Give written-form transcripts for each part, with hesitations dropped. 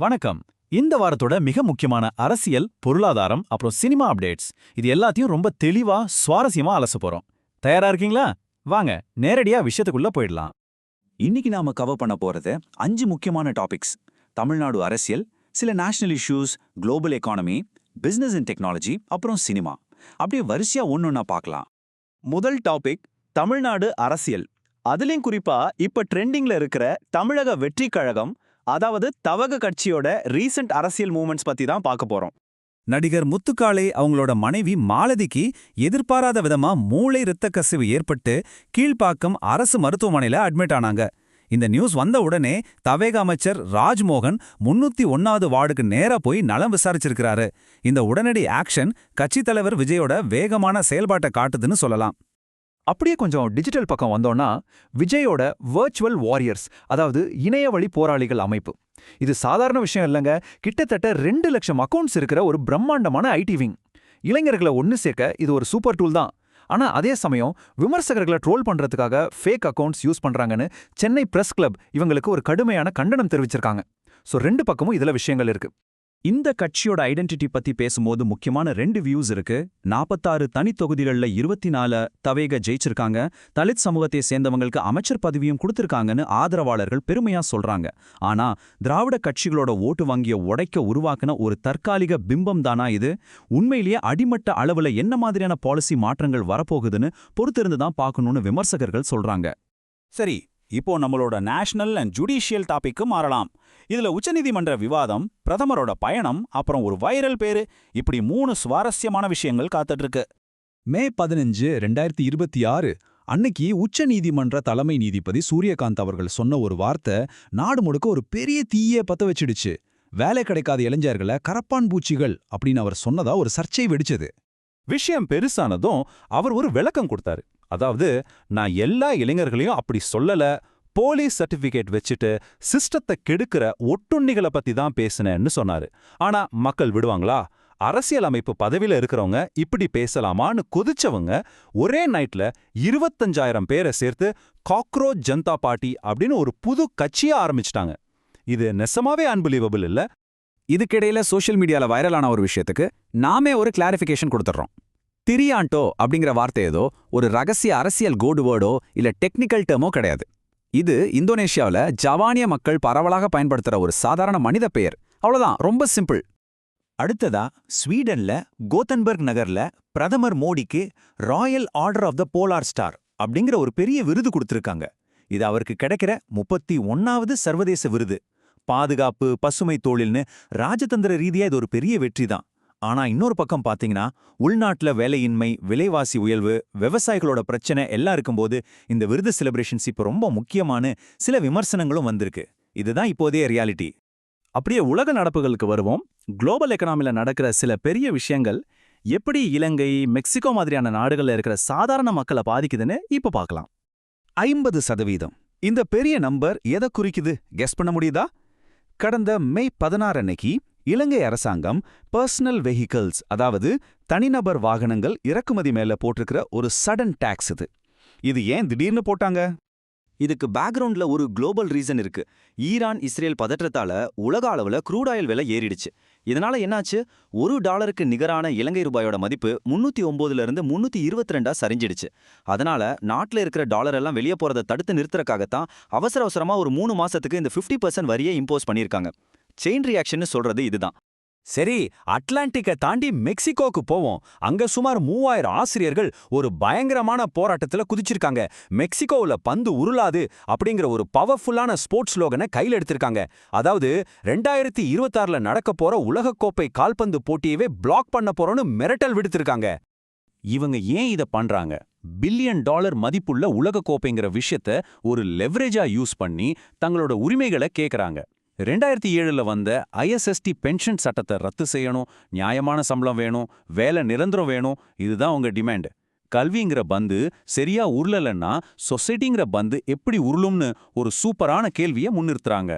வணக்கம். இந்த வாரத்தோட மிக முக்கியமான அரசியல், பொருளாதாரம் அப்புறம் சினிமா அப்டேட்ஸ் இது எல்லாத்தையும் ரொம்ப தெளிவா, சுவாரஸ்யமா அலச போறோம். தயாரா இருக்கீங்களா? வாங்க நேரடியா விஷயத்துக்குள்ள போயிடலாம். இன்னைக்கு நாம கவர் பண்ண போறது 5 முக்கியமான டாபிக்ஸ். தமிழ்நாடு அரசியல், சில national issues, global economy, business and technology, அப்புறம் சினிமா. அப்படியே வரிசையா ஒன்னொன்னா பார்க்கலாம். முதல் டாபிக் தமிழ்நாடு அரசியல். அதுலயும் குறிப்பா இப்ப ட்ரெண்டிங்ல இருக்கிற தமிழக வெற்றி கழகம், அதாவது தவக கட்சியோட ரீசெண்ட் அரசியல் மூவ்மெண்ட்ஸ் பத்தி தான் பார்க்க போறோம். நடிகர் முத்துக்காளே அவங்களோட மனைவி மாலதிக்கு எதிர்பாராத விதமா மூளை இரத்த கசிவு ஏற்பட்டு கீழ்ப்பாக்கம் அரசு மருத்துவமனையில அட்மிட் ஆனாங்க. இந்த நியூஸ் வந்த உடனே தவேக அமைச்சர் ராஜ்மோகன் 301வது வார்டுக்கு நேரா போய் நலம் விசாரிச்சிருக்கிறாரு. இந்த உடனடி ஆக்ஷன் கட்சித் தலைவர் விஜயோட வேகமான செயல்பாட்டை காட்டுதுன்னு சொல்லலாம். அப்படியே கொஞ்சம் டிஜிட்டல் பக்கம் வந்தோம்னா, விஜயோட வர்ச்சுவல் வாரியர்ஸ், அதாவது இணையவழி போராளிகள் அமைப்பு. இது சாதாரண விஷயம் இல்லைங்க. கிட்டத்தட்ட 2 லட்சம் அக்கவுண்ட்ஸ் இருக்கிற ஒரு பிரம்மாண்டமான ஐடி விங். இளைஞர்களை ஒன்னு சேர்க்க இது ஒரு சூப்பர் டூல் தான். ஆனா அதே சமயம் விமர்சகர்களை ட்ரோல் பண்றதுக்காக ஃபேக் அக்கவுண்ட்ஸ் யூஸ் பண்றாங்கன்னு சென்னை பிரஸ் கிளப் இவங்களுக்கு ஒரு கடுமையான கண்டனம் தெரிவிச்சிருக்காங்க. சோ 2 பக்கமும் இதுல விஷயங்கள் இருக்கு. இந்த கட்சியோட ஐடென்டிட்டி பத்தி பேசும்போது முக்கியமான 2 வியூஸ் இருக்கு. 46 தனி தொகுதிகளில் 24 தவேக ஜெயிச்சிருக்காங்க. தலித் சமூகத்தை சேர்ந்தவங்களுக்கு அமைச்சர் பதவியும் கொடுத்திருக்காங்கன்னு ஆதரவாளர்கள் பெருமையா சொல்றாங்க. ஆனா திராவிட கட்சிகளோட ஓட்டு வங்கிய உடைக்க உருவாக்குன ஒரு தற்காலிக பிம்பம் தானா இது? உண்மையிலேயே அடிமட்ட அளவுல என்ன மாதிரியான பாலிசி மாற்றங்கள் வரப்போகுதுன்னு பொறுத்திருந்து தான் பார்க்கணும்னு விமர்சகர்கள் சொல்றாங்க. சரி, இப்போ நம்மளோட நேஷனல் அண்ட் ஜுடிஷியல் டாபிக்கு மாறலாம். இதுல உச்சநீதிமன்ற விவாதம், பிரதமரோட பயணம், அப்புறம் ஒரு வைரல் பேரு, இப்படி 3 சுவாரஸ்யமான விஷயங்கள் காத்துட்டு இருக்கு. மே 15, 2026 அன்னைக்கு உச்ச நீதிமன்ற தலைமை நீதிபதி சூரியகாந்த் அவர்கள் சொன்ன ஒரு வார்த்தை நாடு முழுக்க ஒரு பெரிய தீயே பத்த வச்சிடுச்சு. வேலை கிடைக்காத இளைஞர்களை கரப்பான் பூச்சிகள் அப்படின்னு அவர் சொன்னதா ஒரு சர்ச்சை வெடிச்சது. விஷயம் பெருசானதும் அவர் ஒரு விளக்கம் கொடுத்தாரு. அதாவது, நான் எல்லா இளைஞர்களையும் அப்படி சொல்லல, போலீஸ் சர்டிபிகேட் வச்சுட்டு சிஸ்டத்தை கெடுக்கிற ஒட்டுண்ணிகளை பத்தி தான் பேசினேன்னு சொன்னாரு. ஆனா மக்கள் விடுவாங்களா? அரசியல் அமைப்பு பதவியில இருக்கிறவங்க இப்படி பேசலாமான்னு கொதிச்சவங்க ஒரே நைட்ல 25,000 பேரை சேர்த்து காக்ரோச் ஜனதா பார்ட்டி அப்படின்னு ஒரு புது கட்சியா ஆரம்பிச்சிட்டாங்க. இது நெசமாவே அன்பிலீவபிள் இல்ல? இதுக்கிடையில சோஷியல் மீடியால வைரலான ஒரு விஷயத்துக்கு நாமே ஒரு கிளாரிஃபிகேஷன் கொடுத்துட்றோம். திரியாண்டோ அப்படிங்கிற வார்த்தை ஏதோ ஒரு ரகசிய அரசியல் கோடு வேர்டோ இல்ல டெக்னிக்கல் டேர்மோ கிடையாது. இது இந்தோனேஷியாவில் ஜவானிய மக்கள் பரவலாக பயன்படுத்துற ஒரு சாதாரண மனித பெயர். அவ்வளவுதான், ரொம்ப சிம்பிள். அடுத்ததா ஸ்வீடன்ல கோத்தன்பர்க் நகர்ல பிரதமர் மோடிக்கு royal order of the polar star அப்படிங்கிற ஒரு பெரிய விருது கொடுத்திருக்காங்க. இது அவருக்கு கிடைக்கிற 31வது சர்வதேச விருது. பாதுகாப்பு, பசுமை தொழில்னு ராஜதந்திர ரீதியா இது ஒரு பெரிய வெற்றி தான். ஆனா இன்னொரு பக்கம் பாத்தீங்கன்னா, உள்நாட்டுல வேலையின்மை, விலைவாசி உயர்வு, விவசாயிகளோட பிரச்சனை எல்லாம் இருக்கும்போது இந்த விருது செலிப்ரேஷன்ஸ் இப்ப ரொம்ப முக்கியமான சில விமர்சனங்களும் வந்திருக்கு. இதுதான் இப்போதைய ரியாலிட்டி. அப்படியே உலக நடப்புகளுக்கு வருவோம். குளோபல் எக்கனாமில நடக்கிற சில பெரிய விஷயங்கள் எப்படி இலங்கை, மெக்சிகோ மாதிரியான நாடுகள்ல இருக்கிற சாதாரண மக்களை பாதிக்குதுன்னு இப்ப பார்க்கலாம். 50%. இந்த பெரிய நம்பர் எதை குறிக்குது? கெஸ் பண்ண முடியுதா? கடந்த மே 16 அன்னைக்கு இலங்கை அரசாங்கம் பர்சனல் வெஹிக்கிள்ஸ், அதாவது தனிநபர் வாகனங்கள் இறக்குமதி மேல போட்டிருக்கிற ஒரு சடன் டாக்ஸ் இது. இது ஏன் திடீர்னு போட்டாங்க? இதுக்கு பேக்ரவுண்ட்ல ஒரு குளோபல் ரீசன் இருக்கு. ஈரான் இஸ்ரேல் பதற்றத்தால உலக அளவுல க்ரூட் ஆயில் விலை ஏறிடுச்சு. இதனால என்னாச்சு? $1 நிகரான இலங்கை ரூபாயோட மதிப்பு 309ல இருந்து 322 சரிஞ்சிடுச்சு. அதனால நாட்டுல இருக்கிற டாலர் எல்லாம் வெளியே போறதை தடுத்து நிறுத்துறதுக்காகத்தான் அவசர அவசரமா ஒரு 3 மாசத்துக்கு இந்த 50% வரியை இம்போஸ் பண்ணியிருக்காங்க. செயின் ரியாக்ஷன் சொல்றது இதுதான். சரி, அட்லாண்டிக்கை தாண்டி மெக்சிகோக்கு போவோம். அங்க சுமார் 3000 ஆசிரியர்கள் ஒரு பயங்கரமான போராட்டத்துல குதிச்சிருக்காங்க. மெக்சிகோவுல பந்து உருளாது அப்படிங்கிற ஒரு பவர்ஃபுல்லான ஸ்போர்ட்ஸ் ஸ்லோகனை கையில் எடுத்திருக்காங்க. அதாவது 2026ல நடக்க போற உலகக்கோப்பை கால்பந்து போட்டியவே பிளாக் பண்ண போறோன்னு மிரட்டல் விடுத்திருக்காங்க. இவங்க ஏன் இத பண்றாங்க? $1 பில்லியன் மதிப்புள்ள உலகக்கோப்பைங்கிற விஷயத்த ஒரு லெவரேஜா யூஸ் பண்ணி தங்களோட உரிமைகளை கேட்கறாங்க. 2007ல வந்த ISST பென்ஷன் சட்டத்தை ரத்து செய்யணும், நியாயமான சம்பளம் வேணும், வேலை நிரந்தரம் வேணும், இதுதான் உங்க டிமாண்ட். கல்விங்கிற பந்து சரியா உருளலன்னா சொசைட்டிங்கிற பந்து எப்படி உருளும்னு ஒரு சூப்பரான கேள்வியை முன்னிறுத்துறாங்க.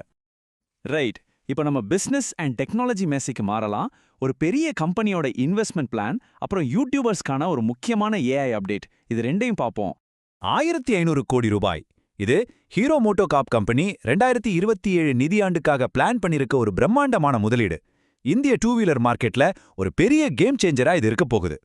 ரைட், இப்போ நம்ம பிசினஸ் அண்ட் டெக்னாலஜி மேசைக்கு மாறலாம். ஒரு பெரிய கம்பெனியோட இன்வெஸ்ட்மெண்ட் பிளான், அப்புறம் யூடியூபர்ஸ்க்கான ஒரு முக்கியமான AI அப்டேட், இது ரெண்டையும் பார்ப்போம். 1500 கோடி ரூபாய். இது ஹீரோ மோட்டோகார்ப் கம்பெனி 2027 நிதியாண்டுக்காக பிளான் பண்ணிருக்க ஒரு பிரம்மாண்டமான முதலீடு. இந்திய டூ வீலர் மார்க்கெட்ல ஒரு பெரிய கேம் சேஞ்சரா இது இருக்க போகுது.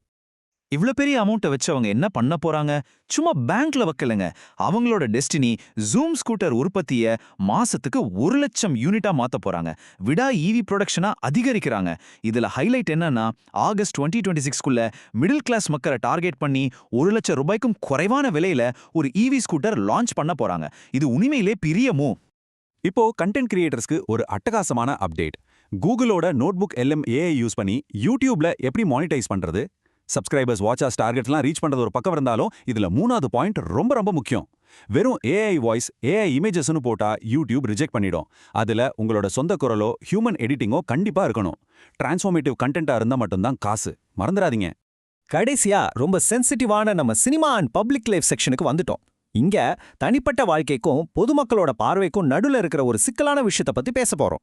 இவ்ளோ பெரிய அமௌண்ட்டை வச்சு அவங்க என்ன பண்ண போறாங்க? சும்மா பேங்க்ல வைக்கலங்க. அவங்களோட டெஸ்டினி ஜூம் ஸ்கூட்டர் உற்பத்திய மாசத்துக்கு 1 லட்சம் யூனிட்டா மாத்த போறாங்க. விடா ஈவி ப்ரொடக்ஷனா அதிகரிக்கிறாங்க. இதுல ஹைலைட் என்னன்னா, ஆகஸ்ட் 2026க்குள்ள மிடில் கிளாஸ் மக்களை டார்கெட் பண்ணி 1 லட்சம் ரூபாய்க்கும் குறைவான விலையில ஒரு ஈவி ஸ்கூட்டர் லான்ச் பண்ண போறாங்க. இது உண்மையிலே பெரிய மூவ். இப்போ கண்டென்ட் கிரியேட்டர்ஸ்க்கு ஒரு அட்டகாசமான அப்டேட். கூகுளோட நோட்புக் LM AI யூஸ் பண்ணி யூடியூப்ல எப்படி மானிட்டைஸ் பண்றது, சப்ஸ்கிரைபர்ஸ் வாட்ச் டார்கெட்லாம் ரீச் பண்றது ஒரு பக்கம் இருந்தாலும் இதுல 3வது பாயிண்ட் ரொம்ப ரொம்ப முக்கியம். வெறும் AI வாய்ஸ், AI இமேஜஸ்னு போட்டா யூடியூப் ரிஜெக்ட் பண்ணிடும். அதுல உங்களோட சொந்த குரலோ ஹியூமன் எடிட்டிங்கோ கண்டிப்பா இருக்கணும். டிரான்ஸ்ஃபார்மேட்டிவ் கண்டென்ட்டா இருந்தா மட்டும்தான் காசு, மறந்துடாதீங்க. கடைசியா ரொம்ப சென்சிட்டிவான நம்ம சினிமா அண்ட் பப்ளிக் லைஃப் செக்ஷனுக்கு வந்துட்டோம். இங்க தனிப்பட்ட வாழ்க்கைக்கும் பொதுமக்களோட பார்வைக்கும் நடுல இருக்கிற ஒரு சிக்கலான விஷயத்தை பத்தி பேச போறோம்.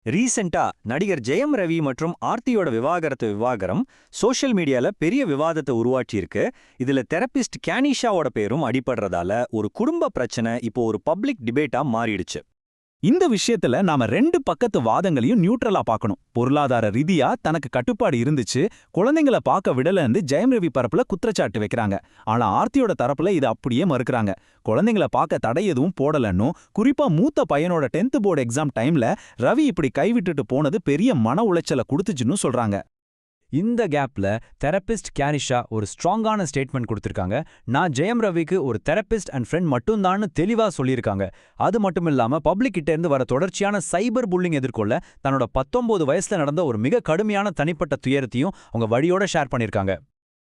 ரீசெண்டா நடிகர் ஜெயம் ரவி மற்றும் ஆர்த்தியோட விவாகரம் சோஷியல் மீடியால பெரிய விவாதத்தை உருவாக்கியிருக்கு. இதுல தெரபிஸ்ட் கேனிஷாவோட பேரும் அடிபடுறதால ஒரு குடும்ப பிரச்சனை இப்போ ஒரு பப்ளிக் டிபேட்டா மாறிடுச்சு. இந்த விஷயத்துல நாம 2 பக்கத்து வாதங்களையும் நியூட்ரலா பார்க்கணும். பொருளாதார ரீதியா தனக்கு கட்டுப்பாடு இருந்துச்சு, குழந்தைங்கள பார்க்க விடலன்னு ஜெயம் ரவி பரப்புல குற்றச்சாட்டு வைக்கிறாங்க. ஆனா ஆர்த்தியோட தரப்புல இது அப்படியே மறுக்கறாங்க. குழந்தைங்கள பார்க்க தடை எதுவும் போடலன்னும், குறிப்பா மூத்த பையனோட 10th போர்டு எக்ஸாம் டைம்ல ரவி இப்படி கைவிட்டுட்டு போனது பெரிய மன உளைச்சலை கொடுத்துச்சுன்னு சொல்றாங்க. இந்த கேப்ல தெரபிஸ்ட் கேனிஷா ஒரு ஸ்ட்ராங்கான ஸ்டேட்மெண்ட் கொடுத்திருக்காங்க. நான் ஜெயம் ரவிக்கு ஒரு தெரபிஸ்ட் அண்ட் ஃப்ரெண்ட் மட்டும்தான்னு தெளிவா சொல்லியிருக்காங்க. அது மட்டும் இல்லாம பப்ளிக் கிட்ட இருந்து வர தொடர்ச்சியான சைபர் புல்லிங் எதிர்கொள்ள தன்னோட 19 வயசுல நடந்த ஒரு மிக கடுமையான தனிப்பட்ட துயரத்தையும் அவங்க வழியோட ஷேர் பண்ணியிருக்காங்க.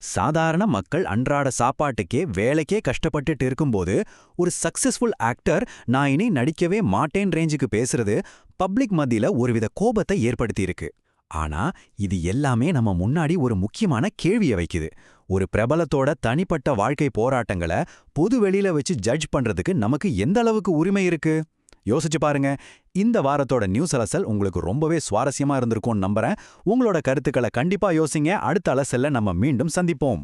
சாதாரண மக்கள் அன்றாட சாப்பாட்டுக்கே வேலைக்கே கஷ்டப்பட்டுட்டு இருக்கும்போது ஒரு சக்சஸ்ஃபுல் ஆக்டர் நான் இனி நடிக்கவே மாட்டேன் ரேஞ்சுக்கு பேசுறது பப்ளிக் மத்தியில ஒருவித கோபத்தை ஏற்படுத்தியிருக்கு. ஆனா இது எல்லாமே நம்ம முன்னாடி ஒரு முக்கியமான கேள்வியை வைக்குது. ஒரு பிரபலத்தோட தனிப்பட்ட வாழ்க்கை போராட்டங்களை பொது வெளியில வச்சு ஜட்ஜ் பண்றதுக்கு நமக்கு எந்த அளவுக்கு உரிமை இருக்கு? யோசிச்சு பாருங்க. இந்த வாரத்தோட நியூஸ் அலசல் உங்களுக்கு ரொம்பவே சுவாரஸ்யமா இருந்திருக்கும்னு நம்புறேன். உங்களோட கருத்துக்களை கண்டிப்பா யோசிங்க. அடுத்த அலசல்ல நம்ம மீண்டும் சந்திப்போம்.